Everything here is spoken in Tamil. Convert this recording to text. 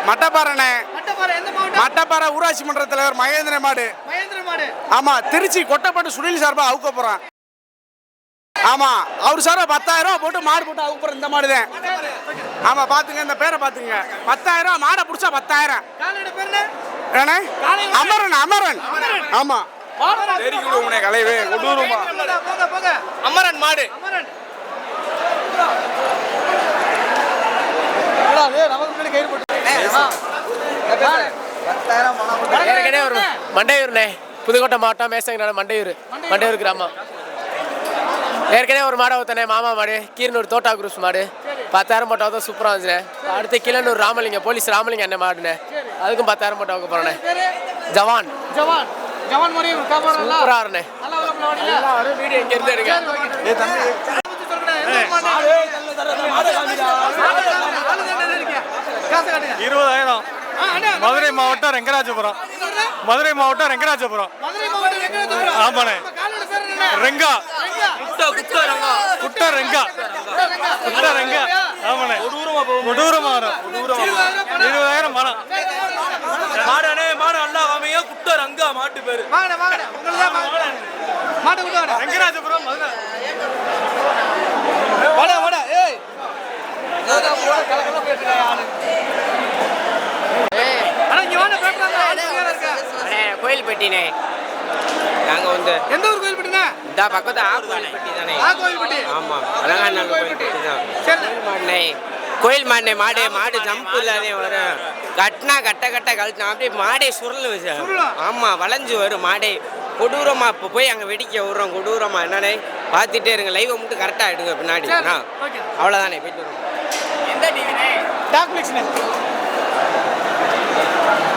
மட்டப்பாறைண்ணே. மட்டப்பாறை எந்த மாவட்டம்? மட்டப்பாறை ஊராட்சி மன்ற தலைவர் மகேந்திர மாடு. மகேந்திர மாடு. ஆமா, திருச்சி கொட்டப்பட்டு சுனில் சார்பா அவுக்க போறான். ஆமா, அவர் சார்பா 10,000 ரூபா போட்டு மாடு போட்டு அவுக்க போற இந்த மாடு தான். ஆமா, பாத்துங்க இந்த பேரை பாத்துங்க. 10,000 ரூபா மாடை புடிச்சா 10,000. காலையோட பேர் என்ன? அமரன். அமரன். ஆமா, தெரியுமே கலைவே கொடூரமா. போங்க போங்க. அமரன் மாடு. அமரன். மண்டையூர்ண்ணே, புதுக்கோட்டை மாவட்டம் மேசங்கநாடு மண்டையூர் கிராமம். ஏற்கனவே ஒரு மாடை ஊத்தனே, மாமா மாடு, கீரனூர் தோட்டா குரூஸ் மாடு. 10,000 போட்டா தான் சூப்பராக இருந்துச்சுண்ணே. அடுத்து கிளனூர் ராமலிங்க, போலீஸ் ராமலிங்க அண்ணன் மாடுண்ணே, அதுக்கும் 10,000 போட்டா வைக்க போறேண்ணே. ஜவான் மாதிரி சூப்பராக இருண்ணே. வீடியோ இங்கே இருந்து எடுங்க. 20,000. மதுரை மாவட்டம் ரெங்கராஜபுரம். ஆமாண்ணே. ரெங்கா குட்ட ரெங்கா. ஆமாண்ணே. கொடூரமா வரும். 20,000 மரம். மாடனே மாடு நல்லா வாமையா குட்ட ரங்கா மாட்டு பேரு. ரெங்கராஜபுரம் மதுரை. கோயில்பட்டினே. நாங்கள் வந்து எந்த ஊர் கோயில்பட்டினா? இந்த பக்கத்து கோயில்பட்டி தானே. கோயில்பட்டி. ஆமாம், அழகான கோயில்பட்டி தான். கோயில் மாடே மாடு ஜம்பு இல்லாதே வரும். கட்டினா கட்ட கழட்டினா அப்படியே மாடே சுருள் வச்சு. ஆமாம், வளைஞ்சு வரும் மாடே. கொடூரமா இப்போ போய் அங்கே வெடிக்க விடுறோம். கொடூரமா என்னன்னே பார்த்துட்டே இருங்க. லைவை மட்டும் கரெக்டாக எடுங்க பின்னாடி. அவ்வளோதானே, போயிட்டு வரும். எந்த டிவினே? டாக்லிக்ஸ்னே.